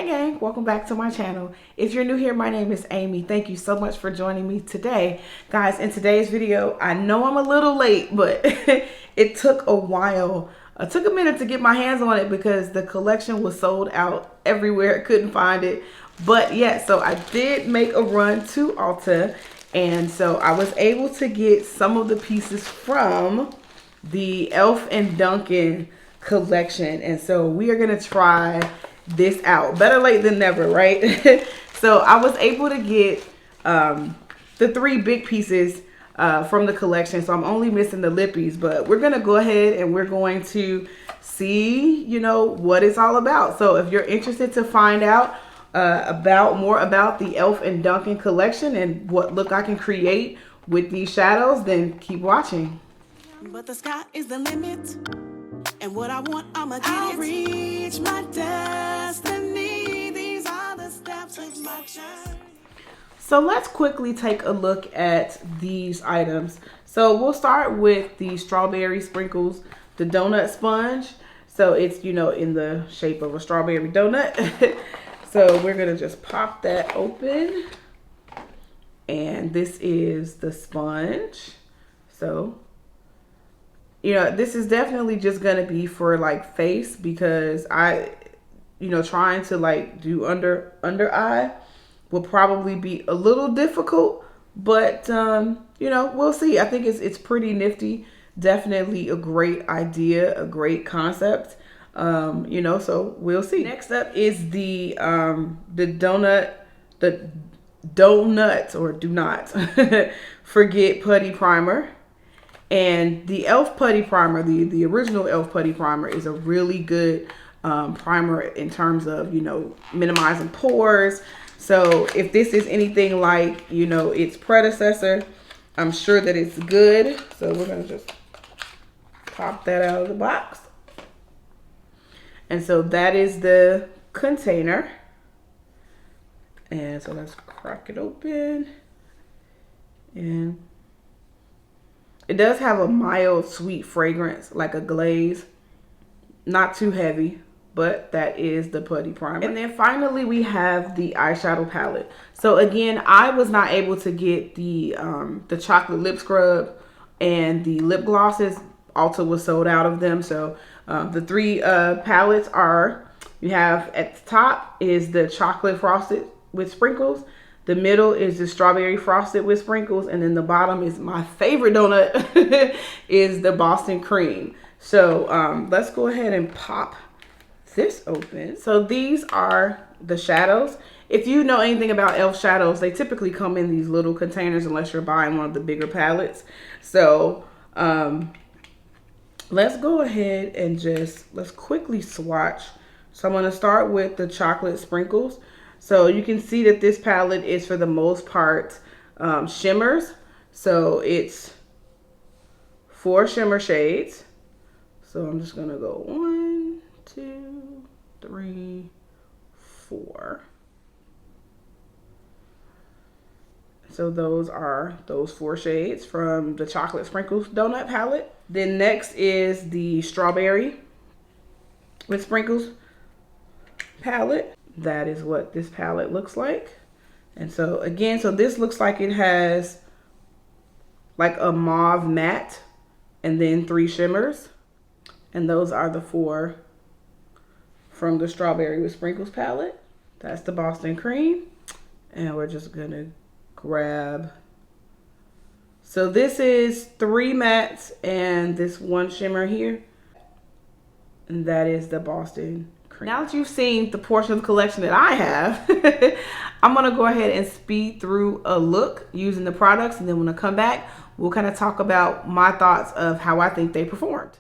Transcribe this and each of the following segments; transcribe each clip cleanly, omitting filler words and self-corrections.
Hey gang, welcome back to my channel. If you're new here, my name is Amy. Thank you so much for joining me today. Guys, in today's video, I know I'm a little late, but it took a while. It took a minute to get my hands on it because the collection was sold out everywhere. I couldn't find it. But yeah, so I did make a run to Ulta, and so I was able to get some of the pieces from the Elf and Dunkin collection. And so we are gonna try this out. Better late than never, right? So I was able to get the three big pieces from the collection. So I'm only missing the lippies, but we're gonna go ahead and we're going to see, you know, what it's all about. So if you're interested to find out more about the Elf and Dunkin collection and what look I can create with these shadows, then keep watching. But the sky is the limit. And what I want, I'ma get I'll reach my destiny. These are the steps of my journey. So let's quickly take a look at these items. So we'll start with the strawberry sprinkles, the donut sponge. So it's, you know, in the shape of a strawberry donut. So we're gonna just pop that open. And this is the sponge. So you know, this is definitely just gonna be for like face because trying to like do under eye will probably be a little difficult, but you know, we'll see. I think it's pretty nifty. Definitely a great idea, a great concept. You know, so we'll see. Next up is the donut or do not forget Putty Primer. And the Elf Putty Primer, the original Elf Putty Primer is a really good primer in terms of, you know, minimizing pores. So if this is anything like, you know, its predecessor, I'm sure that it's good. So we're going to just pop that out of the box. And so that is the container. And so let's crack it open. And it does have a mild sweet fragrance, like a glaze. Not too heavy, but that is the Putty Primer. And then finally we have the eyeshadow palette. So again, I was not able to get the chocolate lip scrub and the lip glosses. Ulta was sold out of them. So the three palettes are, you have at the top is the chocolate frosted with sprinkles. The middle is the strawberry frosted with sprinkles. And then the bottom is my favorite donut, is the Boston cream. So let's go ahead and pop this open. So these are the shadows. If you know anything about Elf shadows, they typically come in these little containers unless you're buying one of the bigger palettes. So let's go ahead and let's quickly swatch. So I'm going to start with the chocolate sprinkles. So you can see that this palette is for the most part shimmers. So it's 4 shimmer shades. So I'm just gonna go 1, 2, 3, 4. So those are those 4 shades from the chocolate sprinkles donut palette. Then next is the strawberry with sprinkles palette. That is what this palette looks like. And so again, so this looks like it has like a mauve matte and then 3 shimmers. And those are the 4 from the strawberry with sprinkles palette. That's the Boston cream. And we're just gonna grab. So this is 3 mattes and this 1 shimmer here. And that is the Boston cream. Now that you've seen the portion of the collection that I have, I'm gonna go ahead and speed through a look using the products, and then when I come back, we'll kind of talk about my thoughts of how I think they performed.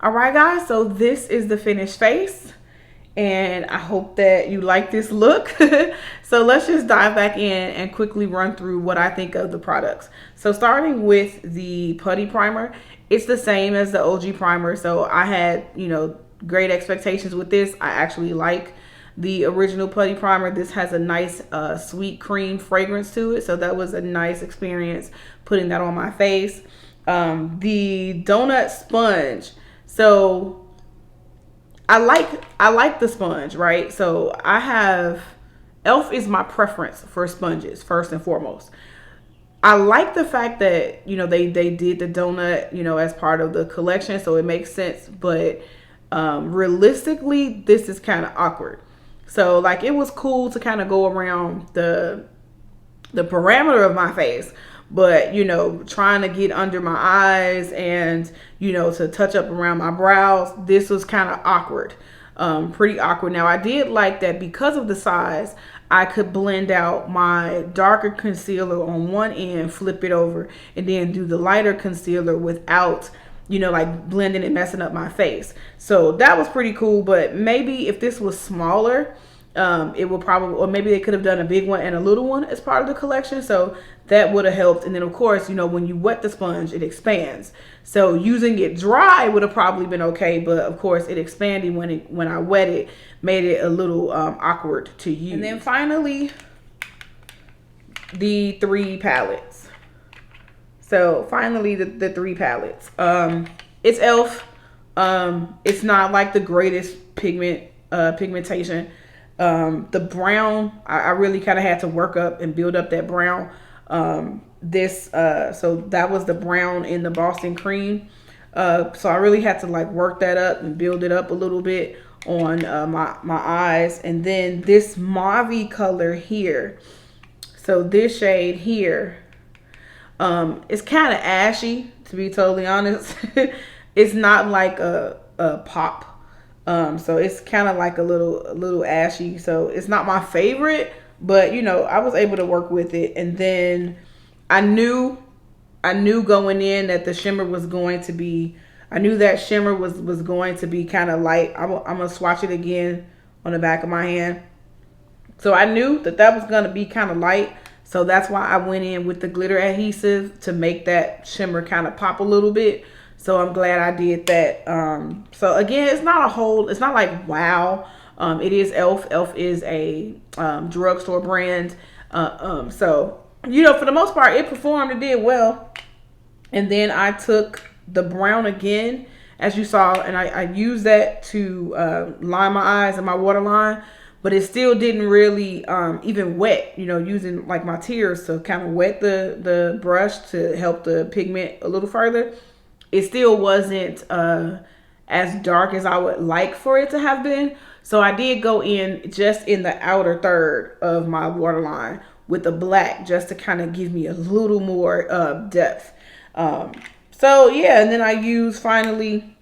All right, guys, so this is the finished face, and I hope that you like this look. So let's just dive back in and quickly run through what I think of the products. So starting with the Putty Primer, it's the same as the OG primer. So I had, great expectations with this. I actually like the original Putty Primer. This has a nice sweet cream fragrance to it. So that was a nice experience putting that on my face. The donut sponge. So I like the sponge, right? So I have, e.l.f. is my preference for sponges, first and foremost. I like the fact that, they did the donut, as part of the collection, so it makes sense. But realistically, this is kind of awkward. So like, it was cool to kind of go around the parameter of my face, but trying to get under my eyes and to touch up around my brows, this was kind of awkward, pretty awkward. Now I did like that because of the size, I could blend out my darker concealer on one end, flip it over, and then do the lighter concealer without like blending and messing up my face. So that was pretty cool. But maybe if this was smaller, it will probably, or maybe they could have done a big one and a little one as part of the collection. So that would have helped. And then of course, when you wet the sponge, it expands. So using it dry would have probably been okay. But of course it expanded when I wet it, made it a little awkward to use. And then finally, the 3 palettes. So finally, the 3 palettes. It's e.l.f. It's not like the greatest pigmentation. The brown, I really kind of had to work up and build up that brown. So that was the brown in the Boston cream. So I really had to like work that up and build it up a little bit on my eyes. And then this mauve color here. So this shade here, it's kind of ashy, to be totally honest. It's not like a pop. So it's kind of like a little ashy. So it's not my favorite, but I was able to work with it. And then I knew going in that the shimmer was going to be, I knew that shimmer was going to be kind of light. I'm gonna swatch it again on the back of my hand. So I knew that was gonna be kind of light. So that's why I went in with the glitter adhesive to make that shimmer kind of pop a little bit. So I'm glad I did that. So again, it's not like wow. It is e.l.f. e.l.f. is a drugstore brand. So, for the most part, it performed, it did well. And then I took the brown again, as you saw, and I used that to line my eyes and my waterline. But it still didn't really even wet, using like my tears to kind of wet the brush to help the pigment a little further. It still wasn't as dark as I would like for it to have been. So I did go in just in the outer third of my waterline with the black, just to kind of give me a little more depth. So yeah, and then I used finally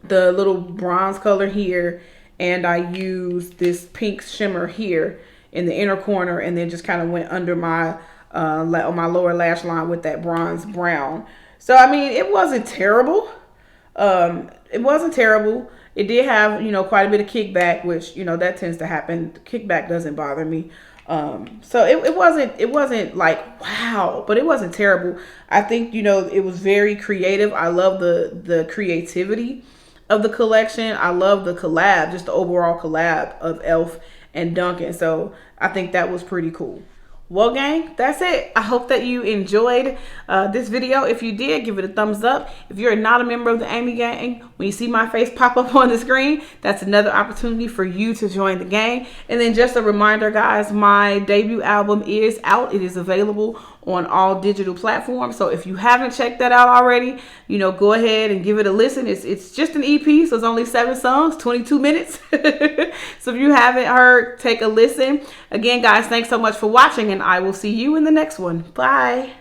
the little bronze color here, and I used this pink shimmer here in the inner corner, and then just kind of went under my on my lower lash line with that bronze brown. So I mean, it wasn't terrible. It wasn't terrible. It did have, quite a bit of kickback, which, that tends to happen. Kickback doesn't bother me. So it wasn't like wow, but it wasn't terrible. I think, it was very creative. I love the creativity of the collection. I love the collab, just the overall collab of e.l.f. and Dunkin. So I think that was pretty cool. Well, gang, that's it. I hope that you enjoyed this video. If you did, give it a thumbs up. If you're not a member of the Amy Gang, when you see my face pop up on the screen, that's another opportunity for you to join the gang. And then just a reminder, guys, my debut album is out. It is available on all digital platforms. So if you haven't checked that out already, go ahead and give it a listen. It's just an EP, so it's only 7 songs, 22 minutes. So if you haven't heard, take a listen. Again, guys, thanks so much for watching, and I will see you in the next one. Bye.